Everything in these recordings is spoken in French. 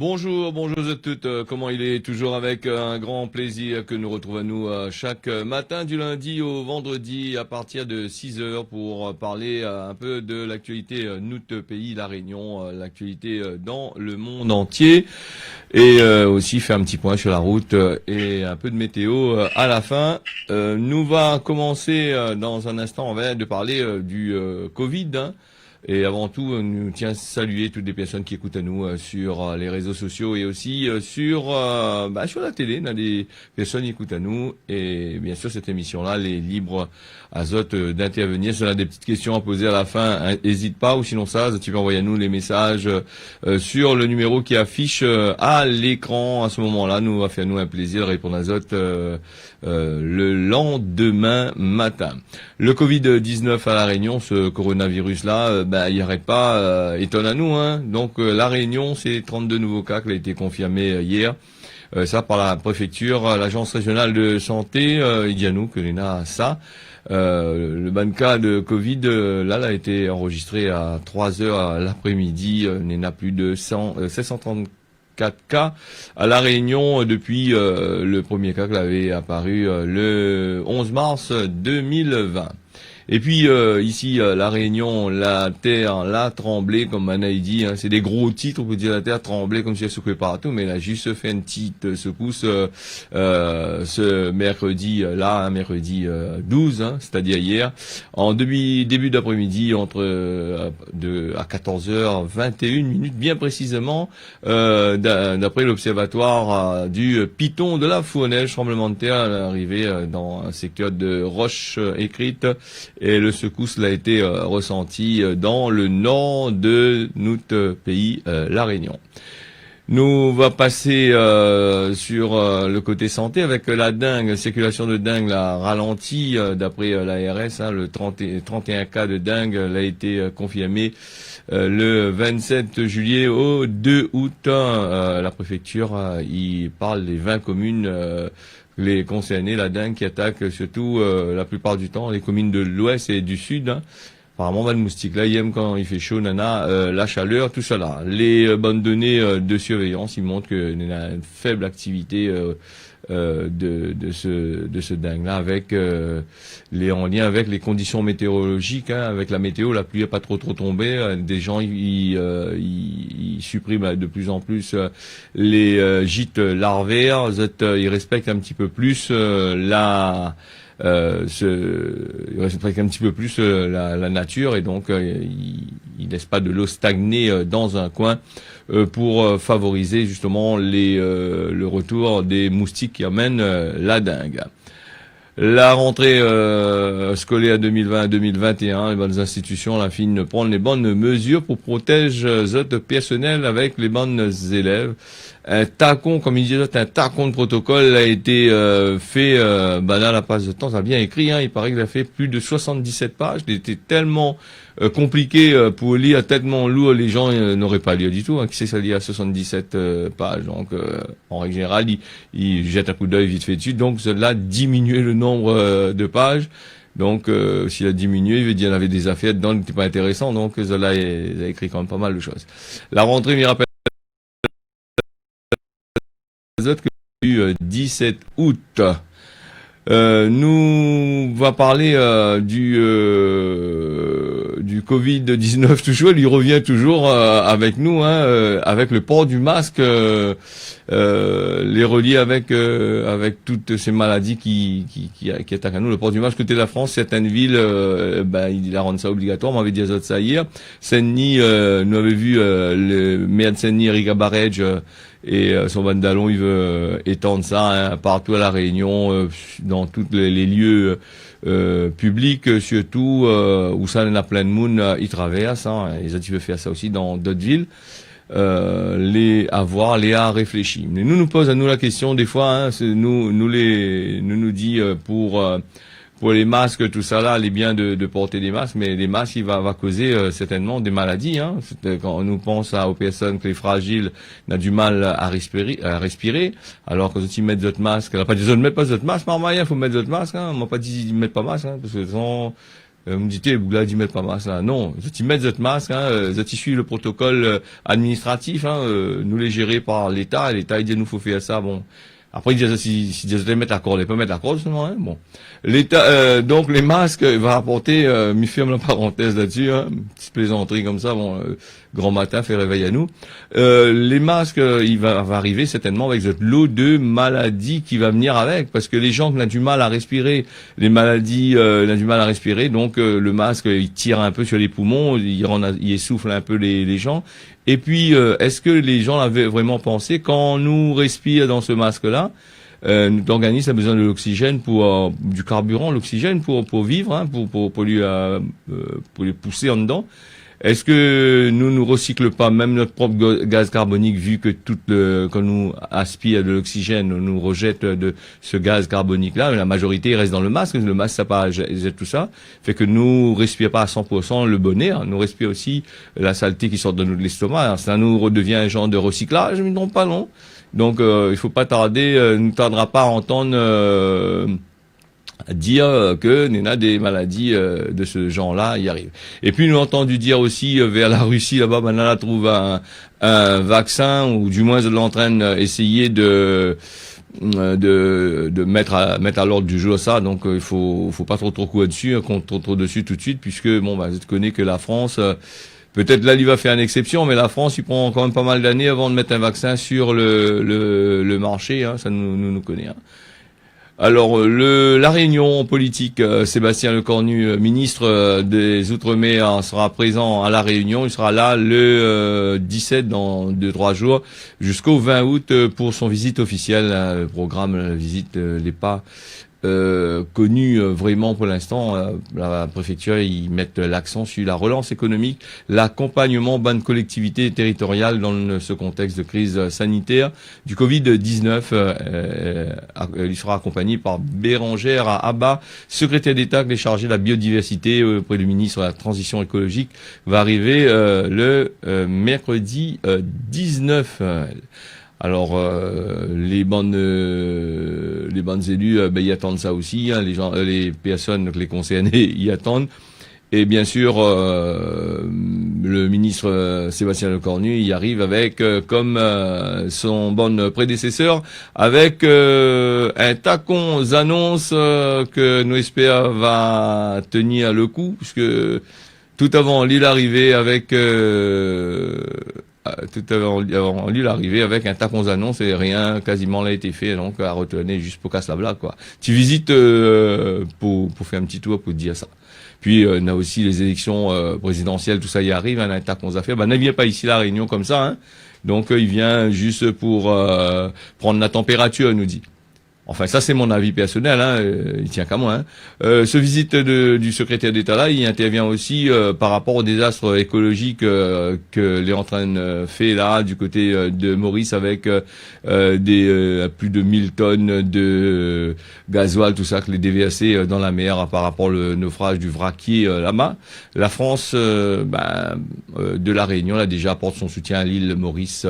Bonjour, bonjour à toutes. Comment il est? Toujours avec un grand plaisir que nous retrouvons nous chaque matin du lundi au vendredi à partir de 6 heures pour parler un peu de l'actualité notre pays, la Réunion, l'actualité dans le monde entier et aussi faire un petit point sur la route et un peu de météo à la fin. Nous va commencer dans un instant, on va de parler du Covid, hein. Et avant tout, nous tient à saluer toutes les personnes qui écoutent à nous sur les réseaux sociaux et aussi sur la télé. On a des personnes qui écoutent à nous et bien sûr cette émission-là, les libres azote d'intervenir. Si on a des petites questions à poser à la fin, n'hésite pas. Ou sinon ça, tu peux envoyer à nous les messages sur le numéro qui affiche à l'écran. À ce moment-là, nous va faire nous un plaisir de répondre à azote le lendemain matin. Le Covid-19 à La Réunion, ce coronavirus-là, il n'arrête pas, étonne à nous, hein. Donc La Réunion, c'est 32 nouveaux cas qui ont été confirmés hier. Ça par la préfecture, l'agence régionale de santé, il dit à nous que l'on a ça. Le ban cas de Covid, là, a été enregistré à 3 heures à l'après-midi. On a plus de 734 cas à La Réunion depuis le premier cas qui avait apparu le 11 mars 2020. Et puis ici, La Réunion, la terre l'a tremblé, comme Manaï dit, hein, c'est des gros titres, on peut dire la terre tremblait comme si elle secouait partout, mais elle a juste fait une petite secousse ce mercredi, mercredi 12, hein, c'est-à-dire hier, en début d'après-midi, à 14h21, bien précisément, d'après l'observatoire du Piton de la Fourneige, tremblement de terre arrivé dans un secteur de Roche écrite. Et le secousse a été ressenti dans le nord de notre pays, La Réunion. Nous va passer sur le côté santé avec la dengue, circulation de dengue la ralentie d'après l'ARS, hein, le 31 cas de dengue a été confirmé le 27 juillet au 2 août. La préfecture, il parle des 20 communes les concernés, la dengue qui attaque surtout la plupart du temps les communes de l'ouest et du sud, hein. Apparemment, le moustique là, il aime quand il fait chaud, la chaleur, tout ça. Les bonnes données de surveillance, ils montrent qu'il y a une faible activité de ce dingue-là, avec en lien avec les conditions météorologiques, hein, avec la météo, la pluie n'a pas trop tombé. Des gens ils suppriment de plus en plus les gîtes larvaires, ils respectent un petit peu plus il respecte un petit peu plus la nature et donc il laisse pas de l'eau stagner dans un coin pour favoriser justement le retour des moustiques qui amènent la dengue. La rentrée scolaire 2020-2021, les bonnes institutions, la fin de prendre les bonnes mesures pour protéger le personnel avec les bonnes élèves. Un tacon, comme il disait, un tacon de protocole a été fait dans la passe de temps, ça a bien écrit, hein, il paraît qu'il a fait plus de 77 pages, il était tellement compliqué pour lire, tellement lourd, les gens n'auraient pas lu du tout, hein, qui sait ça lit à 77 pages, donc en règle générale, il jette un coup d'œil vite fait dessus, donc cela diminuer le nombre de pages. Donc, s'il a diminué, il veut dire qu'il y en avait des affaires dedans qui n'étaient pas intéressants. Donc, Zola il a écrit quand même pas mal de choses. La rentrée m'y rappelle que du 17 août. Nous va parler du Covid-19 toujours, il revient toujours avec nous, hein, avec le port du masque, les relier avec toutes ces maladies qui attaquent à nous. Le port du masque côté de la France, certaines villes, il a rendu ça obligatoire. On m'avait dit ça hier. Saint-Denis, nous avait vu le maire de Saint-Denis, Eric Barège, et son bandalon, il veut étendre ça, hein, partout à La Réunion, dans tous les lieux publics, surtout où ça en a plein de monde, ils traversent, hein, ils veulent faire ça aussi dans d'autres villes. Les à réfléchir. Mais nous pose à nous la question des fois, hein, nous dit pour les masques, tout ça là, il est bien de porter des masques, mais les masques, il va causer certainement des maladies, hein. Quand on nous pense aux personnes que les fragiles n'a du mal à respirer, alors que ils mettent d'autres masques, on n'a pas dit ne mettent pas d'autres masques, il faut mettre d'autres masques, hein. On m'a pas dit ils mettent pas masques, hein, parce que me dit, Bougla, d'y mettre pas masque, là. Non, ils mettent votre masque, ils suivent le protocole administratif, nous les gérer par l'État, et l'État, il dit, nous, faut faire ça, bon. Après, ils disent, si ils devaient mettre l'accord, ils peuvent mettre l'accord, seulement, bon. L'État, donc, les masques, il va apporter, mi ferme la parenthèse là-dessus, une petite plaisanterie comme ça, bon, grand matin, fait réveil à nous. Les masques, il va arriver certainement avec cette lot de maladies qui va venir avec, parce que les gens qui ont du mal à respirer, les maladies, ils ont du mal à respirer, donc, le masque, il tire un peu sur les poumons, il essouffle un peu les gens. Et puis, est-ce que les gens l'avaient vraiment pensé quand nous respire dans ce masque-là? L'organisme a besoin de l'oxygène pour du carburant, l'oxygène pour vivre, pour lui pousser en dedans. Est-ce que nous recycle pas même notre propre gaz carbonique, vu que quand nous aspire de l'oxygène, on nous rejette de ce gaz carbonique-là, la majorité il reste dans le masque ça jette tout ça, fait que nous respirons pas à 100% le bon air, nous respirons aussi la saleté qui sort de nous de l'estomac. Alors, ça nous redevient un genre de recyclage, mais non pas long. Donc il faut pas tarder, ne tardera pas à entendre dire que il y a des maladies de ce genre-là y arrivent. Et puis nous avons entendu dire aussi vers la Russie là-bas, maintenant là trouve un vaccin, ou du moins elle est en train d'essayer de mettre à l'ordre du jour ça. Donc il faut pas trop courir dessus, contre trop dessus tout de suite, puisque bon je te connais que la France peut-être là, il va faire une exception, mais la France, il prend quand même pas mal d'années avant de mettre un vaccin sur le marché, ça nous connaît. Alors, la réunion politique, Sébastien Lecornu, ministre des Outre-mer, sera présent à la réunion. Il sera là le 17 dans 2-3 jours jusqu'au 20 août pour son visite officielle. Le programme, la visite n'est pas connu vraiment pour l'instant. La préfecture, ils mettent l'accent sur la relance économique, l'accompagnement bonne collectivité territoriale dans ce contexte de crise sanitaire du Covid-19. Il sera accompagné par Bérangère Abba, secrétaire d'État déchargée de la biodiversité auprès du ministre de la Transition écologique, va arriver le mercredi 19. Alors les bandes élus, y attendent ça aussi. Les gens, les personnes, les concernés y attendent. Et bien sûr, le ministre Sébastien Lecornu y arrive avec, comme son bon prédécesseur, avec un tacon annonce que nous espérons va tenir le coup, puisque tout avant lui l'arrivée avec avant lui l'arrivée avec un tacon annonce et rien quasiment l'a été fait, donc à retenir juste pour casser la blague quoi. Tu visites pour faire un petit tour pour te dire ça. Puis on a aussi les élections présidentielles, tout ça y arrive, un tacon à faire. Ne vient pas ici la réunion comme ça, donc il vient juste pour prendre la température, nous dit. Enfin, ça c'est mon avis personnel, il tient qu'à moi. Ce visite du secrétaire d'État là, il intervient aussi par rapport au désastre écologique que les en train de faire là du côté de Maurice avec des plus de 1000 tonnes de gasoil, tout ça que les déversés dans la mer par rapport au naufrage du vraquier là-bas. La France de la Réunion là déjà apporte son soutien à l'île Maurice.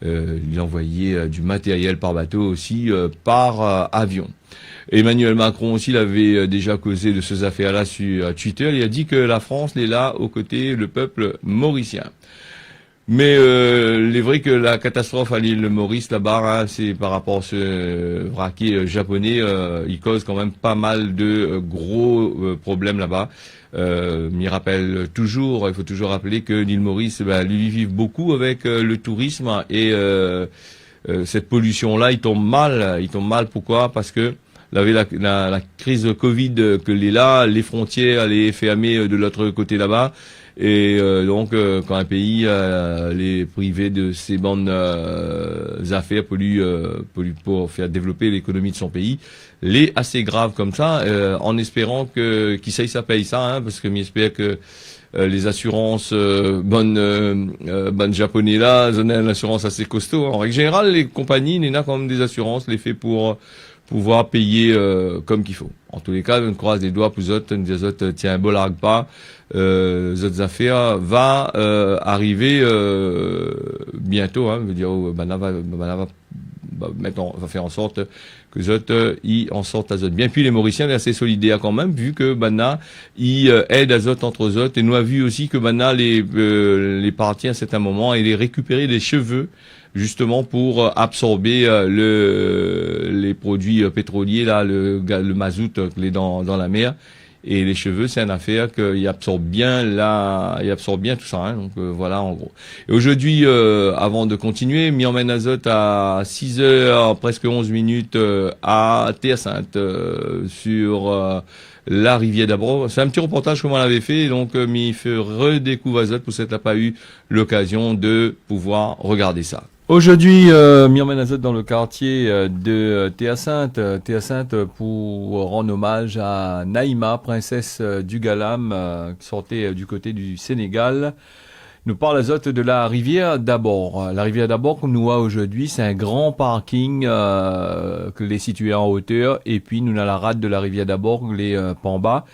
Il a envoyé du matériel par bateau aussi par avion. Emmanuel Macron aussi l'avait déjà causé de ces affaires-là sur Twitter. Il a dit que la France est là aux côtés du peuple mauricien. Mais il est vrai que la catastrophe à l'île Maurice là-bas, c'est par rapport à ce vraquier japonais, il cause quand même pas mal de gros problèmes là-bas. Il faut toujours rappeler que l'île Maurice, lui vivent beaucoup avec le tourisme et cette pollution-là, il tombe mal. Pourquoi? Parce que la crise de Covid que les frontières les fermées de l'autre côté là-bas. Et donc, quand un pays les privé de ces bonnes affaires pollue pour faire développer l'économie de son pays, les assez grave comme ça, en espérant qui ça paye ça, parce que j'espère que les assurances bonnes japonais là, ils ont une assurance assez costaud. En règle générale, les compagnies, il y en a quand même des assurances, les fait pour pouvoir payer comme qu'il faut. En tous les cas, on croise les doigts pour les autres, tiens, bolargue pas. Les autres affaires va arriver bientôt, je veux dire, va faire en sorte que les autres y en sortent azote bien. Puis les Mauriciens sont assez solidaires quand même, vu que Bana y aide azote entre autres. Et nous a vu aussi que Bana les parties à certain moment et les récupérer des cheveux justement pour absorber les produits pétroliers là, le mazout qu'il est dans la mer. Et les cheveux, c'est une affaire qu'il absorbe bien tout ça. Hein, donc voilà en gros. Et aujourd'hui, avant de continuer, mis en main azote à 6 heures, presque 11 minutes à Théa-Sainte sur la rivière d'Abord. C'est un petit reportage comme on l'avait fait, donc m'y fait redécouvrir azote pour ceux qui n'ont pas eu l'occasion de pouvoir regarder ça. Aujourd'hui, Myrmen Azote dans le quartier de Théa-Sainte. Théa-Sainte pour rendre hommage à Naïma, princesse du Galam, qui sortait du côté du Sénégal. Nous parle Azote de la rivière d'Abord. La rivière d'Abord, comme nous voit aujourd'hui, c'est un grand parking que les situé en hauteur. Et puis, nous avons la rade de la rivière d'Abord, les Pambas.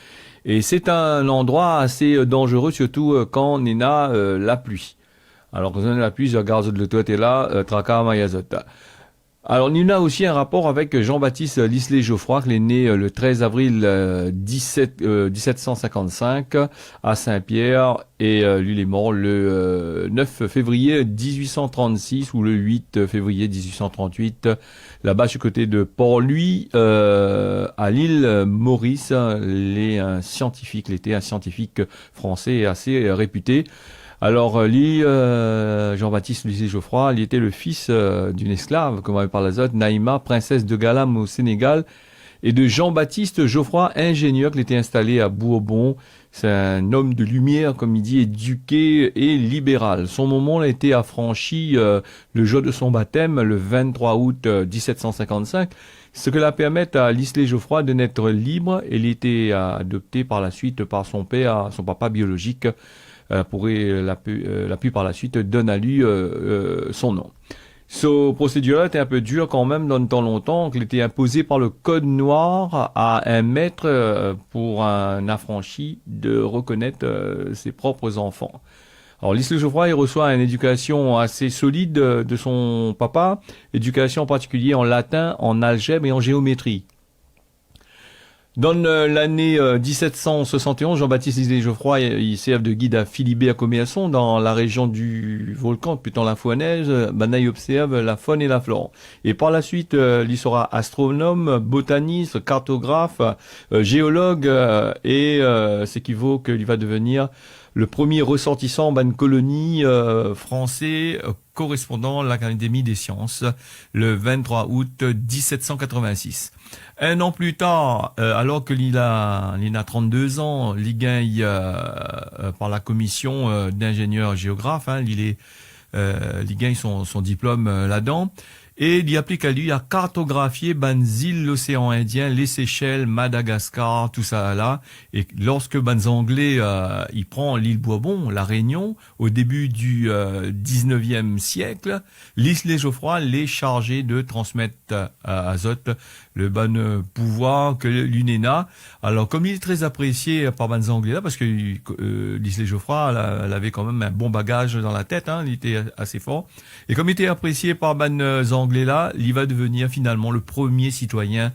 Et c'est un endroit assez dangereux, surtout quand on a la pluie. Alors, quand on a la pluie, je regarde de l'autre côté là, Traka Mayazota. Alors, nous avons aussi un rapport avec Jean-Baptiste Lisley-Geoffroy, qui est né le 13 avril 1755 à Saint-Pierre, et lui, il est mort le 9 février 1836 ou le 8 février 1838, là-bas, du côté de Port-Louis, à l'île Maurice. Il est un scientifique, il était un scientifique français assez réputé. Alors, lui, Jean-Baptiste Lisley-Geoffroy, il était le fils d'une esclave, comme on avait parlé d'Azote, Naïma, princesse de Galam au Sénégal, et de Jean-Baptiste Geoffroy, ingénieur, qui était installé à Bourbon. C'est un homme de lumière, comme il dit, éduqué et libéral. Son moment a été affranchi le jour de son baptême, le 23 août 1755, ce que la permet à Lisley-Geoffroy de naître libre. Il était adopté par la suite par son père, son papa biologique, la pu par la suite donne à lui son nom. Ce procédure-là était un peu dur quand même dans le temps longtemps, qu'il était imposé par le code noir à un maître pour un affranchi de reconnaître ses propres enfants. Alors Lisley-Geoffroy, il reçoit une éducation assez solide de son papa, éducation en particulier en latin, en algèbre et en géométrie. Dans l'année 1771, Jean-Baptiste Lisley-Geoffroy, il sert de guide à Philibert Commerson dans la région du volcan, putain la Fouanaise. Il observe la faune et la flore. Et par la suite, il sera astronome, botaniste, cartographe, géologue, et ce qui vaut qu'il va devenir le premier ressortissant d'une colonie français correspondant à l'Académie des sciences le 23 août 1786. Un an plus tard, alors que il a 32 ans, il gagne par la commission d'ingénieur géographe, hein, il gagne son diplôme là-dedans. Et il y applique à lui à cartographier îles, l'océan Indien, les Seychelles, Madagascar, tout ça là. Et lorsque Anglais, il prend l'île Bourbon, la Réunion, au début du 19e siècle, Lisley-Geoffroy l'est chargé de transmettre à Azote le bon pouvoir que l'UNENA. Alors, comme il est très apprécié par Anglais là, parce que Lisley-Geoffroy, elle avait quand même un bon bagage dans la tête, hein, il était assez fort. Et comme il était apprécié par Anglais là, il va devenir finalement le premier citoyen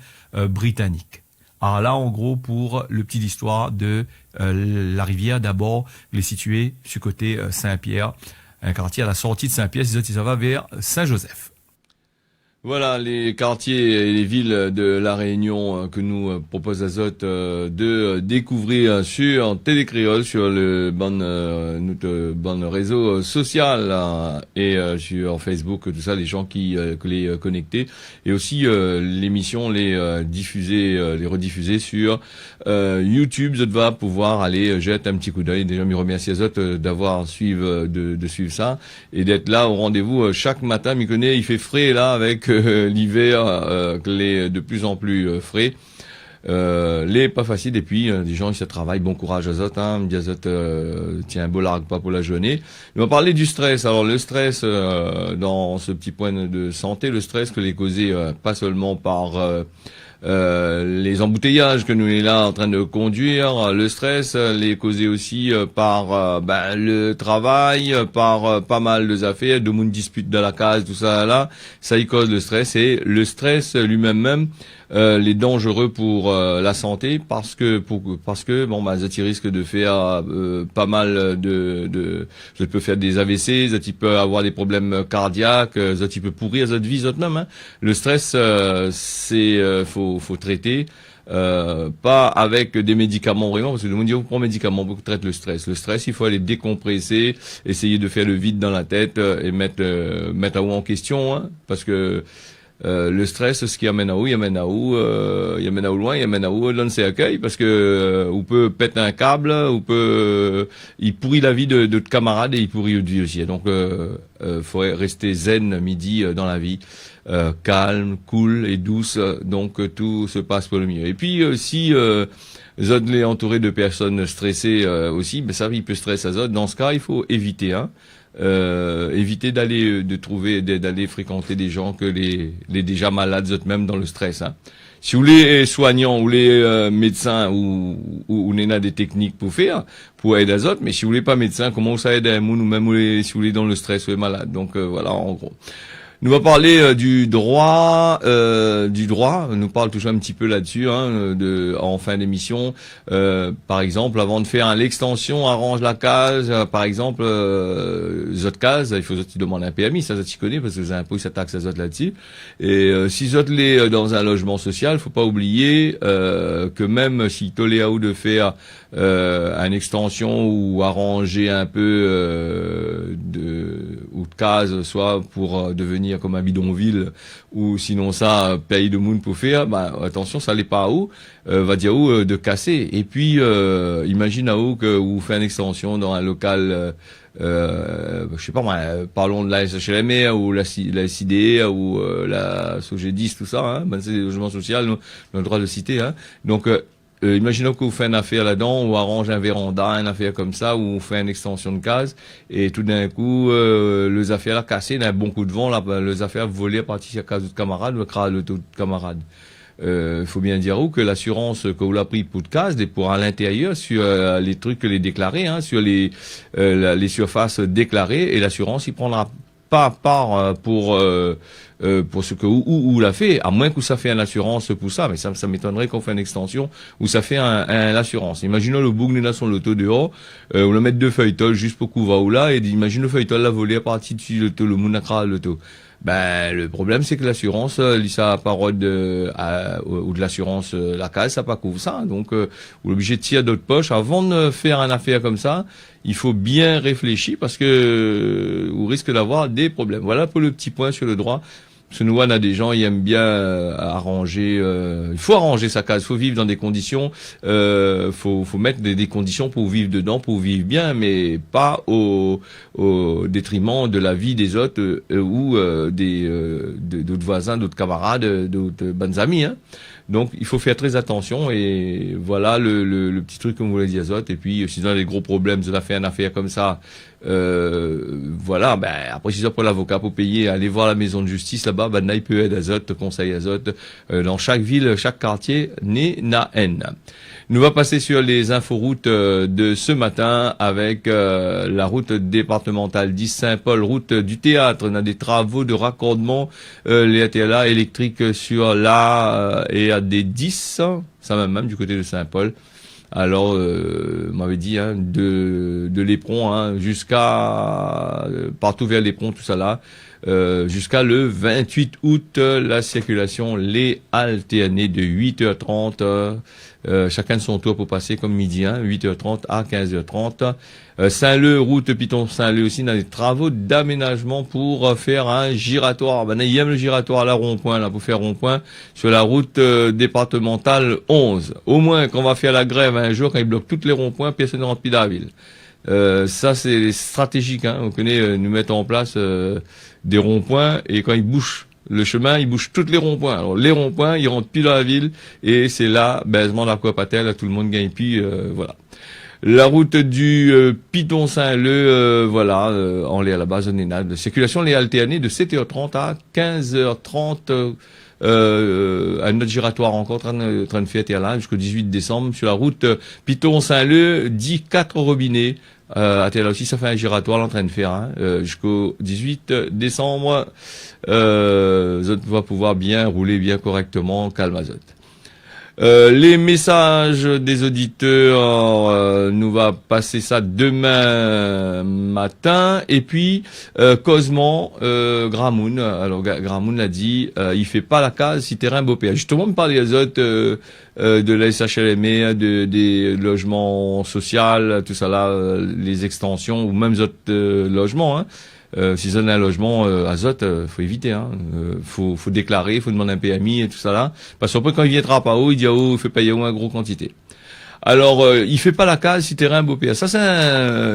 britannique. Alors là, en gros, pour le petit histoire de la rivière d'Abord, il est situé sur côté Saint-Pierre, un quartier à la sortie de Saint-Pierre, ça va vers Saint-Joseph. Voilà les quartiers et les villes de la Réunion que nous propose Azote de découvrir sur Télécréole, sur le bon réseau social et sur Facebook, tout ça, les gens qui les connectés, et aussi l'émission les rediffuser sur YouTube. Azote va pouvoir aller jeter un petit coup d'œil. Déjà, me remercie Azote d'avoir de suivre ça et d'être là au rendez-vous chaque matin. M'y connaît, il fait frais là avec l'hiver, les de plus en plus frais. Les pas facile, et puis les gens ils se travaillent. Bon courage Azote, hein. Azote tient un beau largue pas pour la journée. On va parler du stress. Alors le stress dans ce petit point de santé, le stress que les causé pas seulement par les embouteillages que nous est là en train de conduire, le stress, les causé aussi par le travail, par pas mal de affaires, de monde dispute dans la case, tout ça là, ça y cause le stress et le stress lui-même les dangereux pour la santé parce que bon ça risque de faire pas mal ça peut faire des AVC, ça peut avoir des problèmes cardiaques, ça peut pourrir sa vie même hein. Le stress faut traiter pas avec des médicaments vraiment parce que le monde dit on prend médicaments pour traiter le stress. Le stress, il faut aller décompresser, essayer de faire le vide dans la tête et mettre en question hein, parce que le stress, ce qui amène à où, il amène à où loin, il amène à où, l'on s'est accueil, parce que, on peut péter un câble, il pourrit la vie de camarades et il pourrit notre vie aussi. Donc, faut rester zen midi dans la vie, calme, cool et douce. Donc, tout se passe pour le mieux. Et puis, si, Zod est entouré de personnes stressées aussi, ça, il peut stresser à Zod. Dans ce cas, il faut éviter, hein. Éviter d'aller fréquenter des gens que les déjà malades même dans le stress hein. Si vous les soignants ou les médecins ou n'en des techniques pour aider les autres mais si vous voulez pas médecin comment ça aide un monde ou même si vous voulez dans le stress ou les malades donc voilà en gros. Nous va parler du droit. Nous parle toujours un petit peu là-dessus, hein, en fin d'émission. Par exemple, avant de faire l'extension, arrange la case. Par exemple, zot case, il faut que tu demandes un PMI, ça tu connais parce que les impôts ça taxe zot là-dessus. Et si zot l'est dans un logement social, faut pas oublier que même si toléa ou de faire une extension ou arranger un peu ou de case, soit pour devenir comme un bidonville ou sinon ça pays de monde pour faire attention ça l'est pas à où va dire où de casser et puis imagine à où que vous faites une extension dans un local je sais pas moi parlons de la SHLM ou la SID ou la SOGEDIS tout ça hein c'est des logements sociaux nous le droit de citer hein donc imaginons que vous faites une affaire là-dedans, ou arrange un véranda, une affaire comme ça, ou on fait une extension de case, et tout d'un coup, les affaires là cassées, il y a un bon coup de vent, là, les affaires volées à partir de la case de camarade, ou à l'auto de camarade. Faut bien dire où que l'assurance que vous l'a pris pour de case, et pour à l'intérieur, sur les trucs que les déclarés, hein, sur les surfaces déclarées, et l'assurance, il prendra pas part pour ce que où l'a fait, à moins que ça fait une assurance pour ça, mais ça m'étonnerait qu'on fait une extension où ça fait un assurance. Imaginons le bouc dans son loto dehors, on le met deux feuilletons juste pour qu'on va où là, et imagine le feuilleton la volé à partir dessus le monde a le loto. Le problème c'est que l'assurance, ça parole ou de l'assurance la case, ça pas couvre ça, donc vous êtes obligé de tirer d'autres poches avant de faire une affaire comme ça. Il faut bien réfléchir parce que vous risquez d'avoir des problèmes. Voilà pour le petit point sur le droit. Parce que nous, on a des gens, ils aiment bien arranger. Il faut arranger sa case. Il faut vivre dans des conditions. Faut mettre des conditions pour vivre dedans, pour vivre bien, mais pas au détriment de la vie des autres ou d'autres voisins, d'autres camarades, d'autres bonnes amis. Hein. Donc, il faut faire très attention et voilà le petit truc comme vous l'avez dit Azot. Et puis, si vous avez des gros problèmes, vous avez fait une affaire comme ça, voilà, après 6 heures pour l'avocat pour payer, aller voir la maison de justice là-bas, là, il peut aider Azot, conseil Azot, dans chaque ville, chaque quartier, na N. Nous va passer sur les inforoutes de ce matin avec la route départementale 10 Saint-Paul, route du théâtre. On a des travaux de raccordement les ATLA électriques sur la et à des 10, ça même du côté de Saint-Paul. Alors, m'avait dit de l'Éperon jusqu'à partout vers l'Éperon, tout ça là. Jusqu'à le 28 août, la circulation l'est alternée de 8h30, chacun de son tour pour passer comme midi, 8h30 à 15h30. Saint-Leu, route Piton Saint-Leu aussi, dans des travaux d'aménagement pour faire un giratoire. Il aime le giratoire à la rond-point, là, pour faire rond-point sur la route départementale 11. Au moins, quand on va faire la grève un jour, quand ils bloquent tous les ronds-points, personne ne rentre plus dans la ville. Ça, c'est stratégique, On connaît, nous mettre en place des ronds-points et quand ils bouchent le chemin, ils bouchent tous les ronds-points. Alors les ronds-points, ils rentrent plus dans la ville et c'est là, baisement d'Aquapatel, tout le monde gagne plus, voilà. La route du Piton Saint-Leu, voilà, on est à la base de Nénade. La circulation l'est alternée de 7h30 à 15h30. un autre giratoire encore en train de faire là jusqu'au 18 décembre sur la route Piton-Saint-Leu, dit 4 robinets. À là aussi, ça fait un giratoire en train de faire jusqu'au 18 décembre. Zot va pouvoir bien rouler bien correctement, calme à Zot. Les messages des auditeurs, nous va passer ça demain matin. Et puis, Cosman, Gramoun, alors Gramoun l'a dit, il fait pas la case si terrain Beaupère. Justement, on parle des autres, de la SHLME, des logements sociaux, tout ça là, les extensions ou même autres logements, hein. Si c'est un logement azote, faut éviter, hein. Faut déclarer, faut demander un PMI et tout ça là. Parce qu'après quand il viendra pas haut, il dit il fait payer une grosse quantité. Alors il fait pas la case si terrain Beaupère. Ça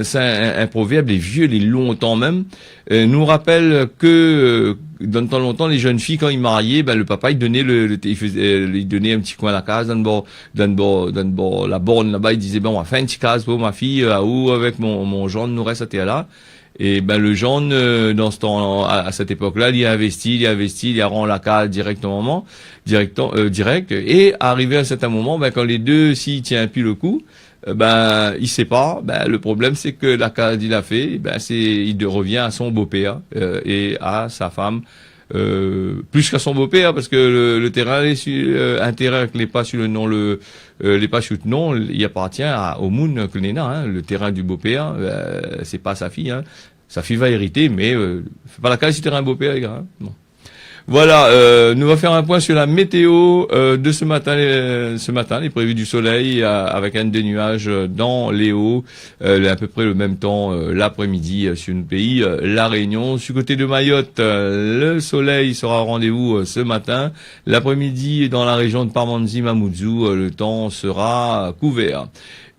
c'est un proverbe, les vieux, les longtemps même, nous rappelle que dans le temps longtemps les jeunes filles quand ils mariaient, ben le papa il donnait il donnait un petit coin à la case dans le bord la borne là-bas, il disait on va faire une petite case pour ma fille à où avec mon gendre nous reste à là. Et ben le jaune dans ce temps à cette époque-là, il a investi, il a rendu la case direct et arrivé à un certain moment, ben quand les deux s'il tient plus le coup, ben il sait pas, ben le problème c'est que la case il a fait, ben il revient à son beau-père et à sa femme. Plus qu'à son beau-père parce que le terrain est sur un terrain qui n'est pas sur le nom les pas sur le nom, il appartient au Moon Clenena, hein, le terrain du beau-père, c'est pas sa fille, hein. Sa fille va hériter, mais c'est pas la case du terrain beau-père, les gars. Hein. Bon. Voilà, nous va faire un point sur la météo de ce matin. Ce matin, les prévus du soleil avec un des nuages dans les hauts, à peu près le même temps l'après-midi sur le pays, la Réunion. Du côté de Mayotte, le soleil sera au rendez-vous ce matin. L'après-midi dans la région de Parmanzi, Mamoudzou, le temps sera couvert.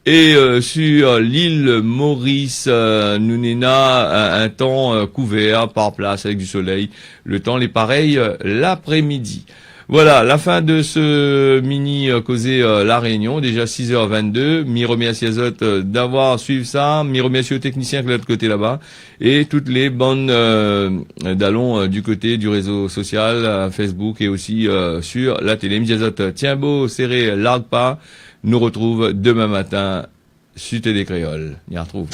Et sur l'île Maurice, nous n'ena un temps couvert par place avec du soleil. Le temps est pareil l'après-midi. Voilà, la fin de ce mini causé La Réunion, déjà 6h22. M'y remercie à Zot d'avoir suivi ça. M'y remercie aux techniciens de l'autre côté là-bas. Et toutes les bonnes d'allons du côté du réseau social, Facebook et aussi sur la télé. M'y Zot, tiens beau, serré, largue pas. Nous retrouve demain matin sur Télé Créole. On y retrouve.